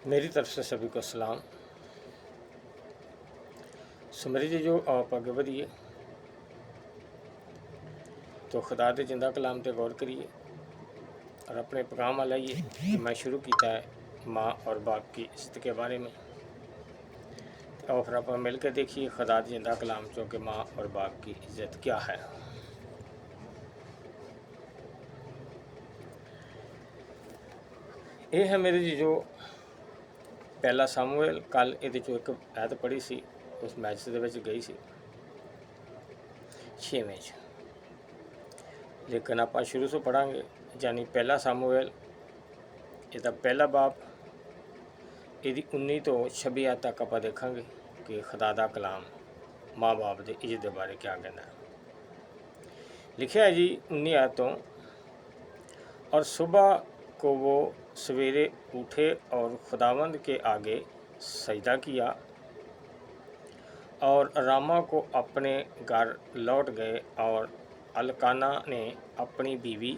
मेरी तरफ से सभी को सलाम। सुमेरी जी जो आप अगे बढ़िए तो खुदा के जिंदा कलाम पर गौर करिए और अपने पैगाम लाइए कि मैं शुरू किया है माँ और बाप की इज्जत के बारे में। और फिर आप मिल के देखिए खुदा के जिंदा कलाम चो कि माँ और बाप की इज्जत क्या है। ये है मेरे जी जो पहला सामूएल कल ये एक ऐत पढ़ी सी उस मैच के गई सी 6वें लेकिन आप शुरू से पढ़ांगे यानी पहला सामूएल इसका पहला बाप यदि 19 तो 26 आयत तक आप देखा कि खुदा दा कलाम माँ बाप के इज्जत के बारे क्या कहना है। लिखा है जी 19 आयतों, और सुबह को वो सवेरे उठे और खुदावंद के आगे सजदा किया और रामा को अपने घर लौट गए। और अलकाना ने अपनी बीवी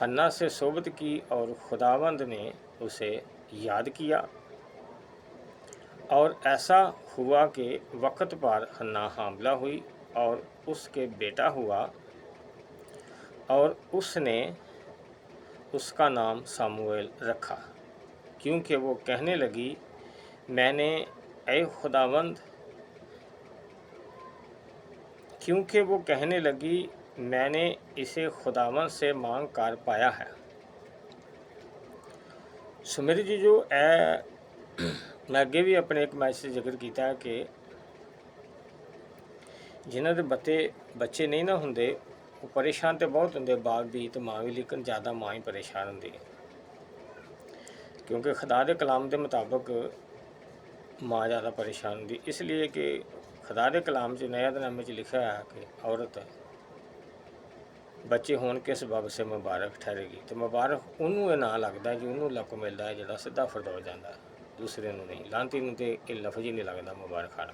हन्ना से सोबत की और खुदावंद ने उसे याद किया। और ऐसा हुआ कि वक्त पर हन्ना हामला हुई और उसके बेटा हुआ और उसने उसका नाम सामुएल रखा, क्योंकि वो कहने लगी मैंने ऐ खुदावंद क्योंकि वो कहने लगी मैंने इसे खुदावंद से मांग कर पाया है। सुमेरी जी जो है मैं अगे भी अपने एक मैच से जिक्र किया है कि जिन्हों के बच्चे नहीं ना होंगे वो परेशान तो बहुत होंगे, बाप भी तो माँ भी, लेकिन ज़्यादा माँ ही परेशान होंगी है, क्योंकि खुदा के कलाम के मुताबिक माँ ज़्यादा परेशान होंगी। इसलिए कि खुदा के कलाम च नयानामे लिखा है कि औरत बच्चे होने के सबब से मुबारक ठहरेगी। तो मुबारक उन्होंने ना लगता जी उन्होंने लक मिलता है जोड़ा सीधा फरदौल जाता है, दूसरे को नहीं। लांती तो ये लफज ही नहीं लगता मुबारक खाना।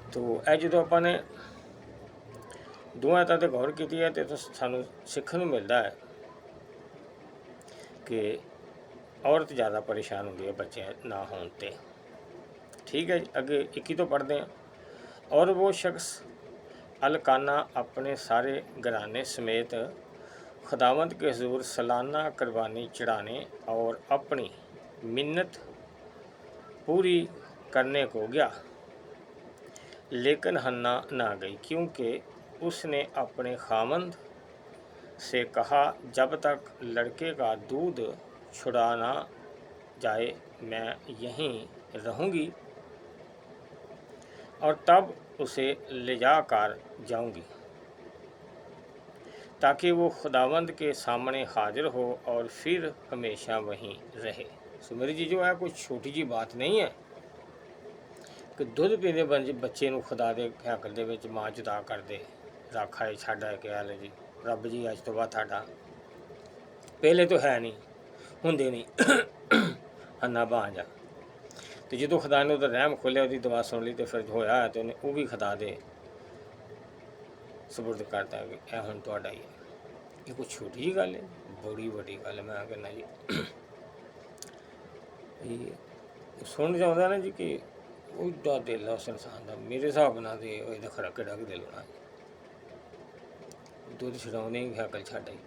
तो यह जो अपने दो आयतों पर गौर की है तो सानू सीखने मिलता है कि औरत ज़्यादा परेशान होती है बच्चे ना होने। ठीक है, अगे 21 तो पढ़ते हैं। और वो शख्स अलकाना अपने सारे घराने समेत खुदावंद के हुजूर सालाना कुर्बानी चढ़ाने और अपनी मिन्नत पूरी करने को गया, लेकिन हन्ना ना गई, क्योंकि उसने अपने खामंद से कहा जब तक लड़के का दूध छुड़ा ना जाए मैं यहीं रहूँगी और तब उसे ले जा कर जाऊँगी, ताकि वो खुदावंद के सामने हाजिर हो और फिर हमेशा वहीं रहे। सुमेरी जी जो है कोई छोटी जी बात नहीं है कि दुध पीने बच्चे को खुदा के हैकल के माँ जुदा कर दे, राखा है छाड़ा है कि हाल जी रब जी अज तो बाद साडा, पहले तो है नहीं होंगे नहीं हन्ना भांजा। तो जो खुदा ने उधर रहम खोलिया उसकी दवा सुन ली तो फिर होया है तो उन्हें वो भी खुदा दे सपुर्द करता कि यह हूँ थोड़ा ही है। ये कोई छोटी जी गल है, बड़ी वड्डी गल है। मैं कहना जी सुन चाहता ना जी कि उड़ा दिल है उस इंसान का, मेरे हिसाब ना तो खड़ा केड़ा भी दिल होना, दुध छड़ाने ही हैकल छाड़ा ही।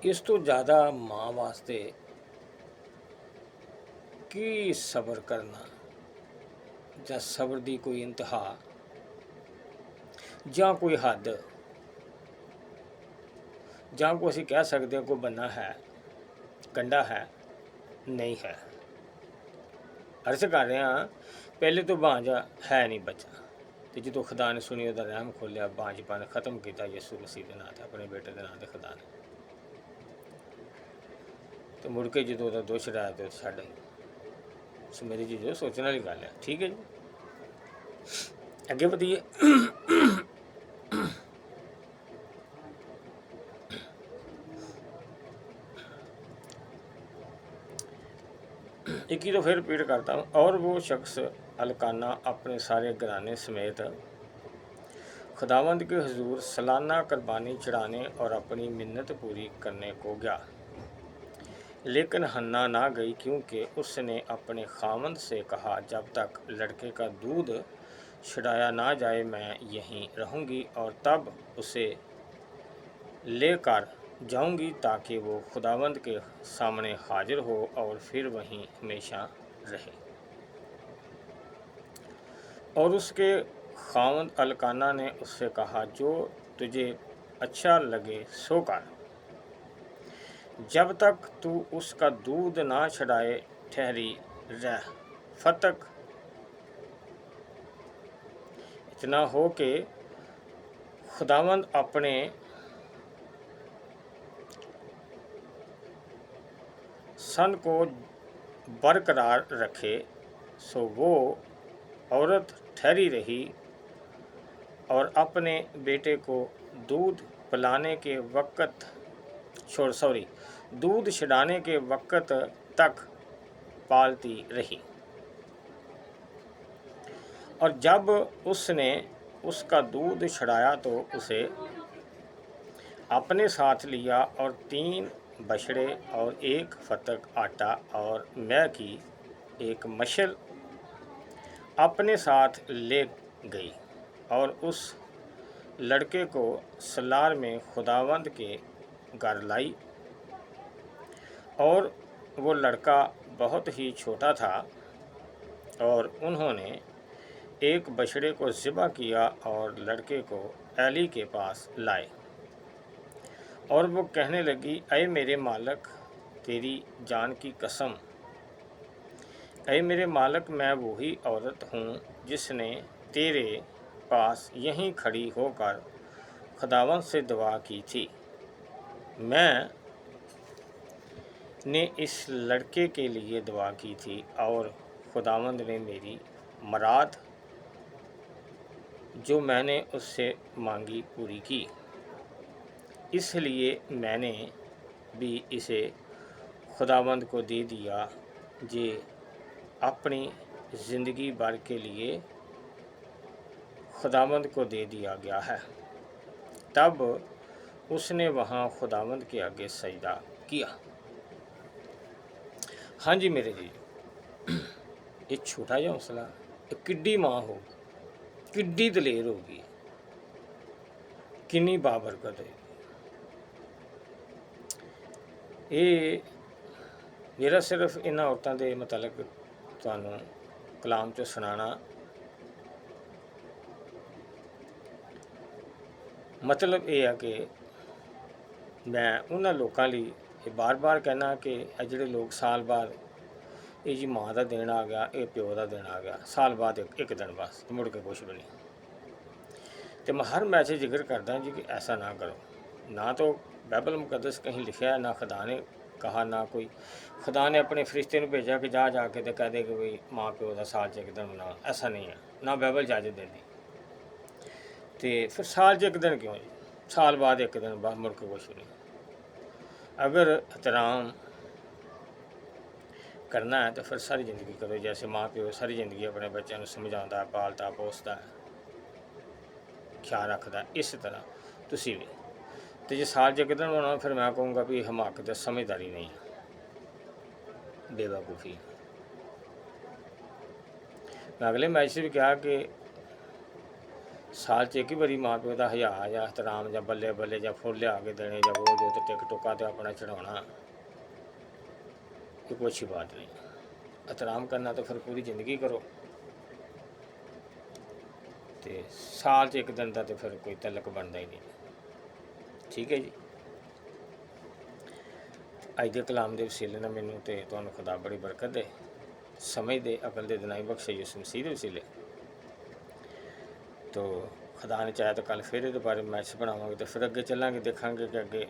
इस तो ज़्यादा माँ वास्ते की सबर करना या सबर की कोई इंतहा या कोई हद या को असी कह सकते कोई बन्ना है कंडा है नहीं है। अर्ज कर रहे हैं पहले तो भांजा है नहीं बच्चा, तो जो खुदा ने सुनी उसका रहम खोलिया भांजपन खत्म किया यसू मसीह के नाम अपने बेटे के नाम से खुदा ने, तो मुड़ के जो दोष रहा तो छड़ ही। सो मेरी जी जो सोचने वाली गल है। ठीक है जी, अगे बढ़िए। 21 तो फिर रिपीट करता हूँ। और वो शख्स अलकाना अपने सारे घराने समेत खुदावंद के हुजूर सालाना कुर्बानी चढ़ाने और अपनी मिन्नत पूरी करने को गया। लेकिन हन्ना ना गई, क्योंकि उसने अपने खामंद से कहा, जब तक लड़के का दूध छुड़ाया ना जाए मैं यहीं रहूँगी, और तब उसे लेकर जाऊँगी ताकि वो खुदावंद के सामने हाजिर हो और फिर वहीं हमेशा रहे। और उसके खामंद अलकाना ने उससे कहा, जो तुझे अच्छा लगे सो कर, जब तक तू उसका दूध ना छुड़ाए ठहरी रह। फतक इतना हो कि खुदावंद अपने सन को बरकरार रखे। सो वो औरत ठहरी रही और अपने बेटे को दूध पिलाने के वक़्त दूध छिड़ाने के वक़्त तक पालती रही। और जब उसने उसका दूध छड़ाया तो उसे अपने साथ लिया और 3 बछड़े और 1 फतक आटा और मैं की एक मशल अपने साथ ले गई और उस लड़के को सलार में खुदावंद के घर लाई। और वो लड़का बहुत ही छोटा था, और उन्होंने एक बछड़े को ज़िबा किया और लड़के को एली के पास लाए। और वो कहने लगी, ऐ मेरे मालिक, तेरी जान की कसम, ऐ मेरे मालिक, मैं वही औरत हूँ जिसने तेरे पास यहीं खड़ी होकर खुदावंद से दुआ की थी। मैं ने इस लड़के के लिए दुआ की थी और खुदावंद ने मेरी मुराद जो मैंने उससे मांगी पूरी की। इसलिए मैंने भी इसे खुदावंद को दे दिया, जे अपनी ज़िंदगी भर के लिए खुदावंद को दे दिया गया है। तब उसने वहाँ खुदावंद के आगे सजदा किया। हाँ जी मेरे जी, ये छोटा जिहा हौसला, किड्डी माँ हो, किड्डी दलेर होगी, किन्नी बाबरकत है। ये मेरा सिर्फ इन्हां औरतां दे मुतलक तुहानूं कलाम चों सुनाना मतलब ये है कि मैं उन्हां लोकां लई बार बार कहना कि जिहड़े लोग साल बाद ये जी माँ का दिन आ गया, ये प्यो का दिन आ गया, साल बाद एक दिन बस, मुड़ के कुछ भी नहीं। तो मैं हर मैसेज जिक्र करदा जी कि ऐसा ना करो। ना तो बाइबल मुकद्दस कहीं लिखा है, ना खुदा ने कहा, ना कोई खुदा ने अपने फरिश्ते ने भेजा कि जा जाके तो कह दे कि भाई माँ प्यो का साल च एक दिन मना, ऐसा नहीं है, ना बाइबल इजाजत देती। तो फिर साल च एक दिन क्यों जी, साल बाद एक दिन बाद, मुड़ के कुछ नहीं। अगर एहतराम करना है तो फिर सारी ज़िंदगी करो, जैसे माँ प्यो सारी ज़िंदगी अपने बच्चों को समझाता, पालता, पोसता है, ख्याल रखता है, इस तरह तुसी भी। तो जो साल च एक दिन होना, फिर मैं कहूँगा भी हमाकत समझदारी नहीं, बेवकूफ़ी। मैं अगले मैसेज भी कहा कि साल च एक ही बारी माँ प्यो का हज़ा या एहतराम या बल्ले बल्ले या फुल लिया के देने या वो जो तो टिक टुका तो अपना चढ़ाना, ये कोई अच्छी बात नहीं। एहतराम करना तो फिर पूरी ज़िंदगी करो। तो साल च एक दिन का तो फिर कोई तलक बनता ही नहीं। ठीक है जी, अज के कलाम के वसीले ने मैनू तो तुहानूं खुदा बड़ी बरकत दे, समझ दे, अकल दे दिनाई बख्शे यीशु मसीह के वसीले। तो खुदा ने चाहे तो कल फिर ये बारे मैसेज बनावांगे, तो फिर अगे चलांगे, देखांगे कि अगे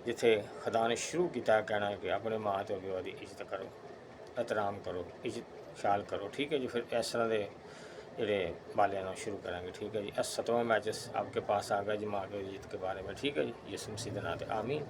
जिथे खुदा ने शुरू किया कहना है कि अपने माँ तो प्यो की इज्जत करो, एहतराम करो, इज्जत ख्याल करो। ठीक है जी, फिर इस तरह के जोड़े बालियाँ शुरू करेंगे। ठीक है जी, 7वां मैसेज आपके पास आ गया जी, माँ प्यो की इज्जत के बारे में। ठीक है जी, यीशु मसीह के नाम पे आमीन।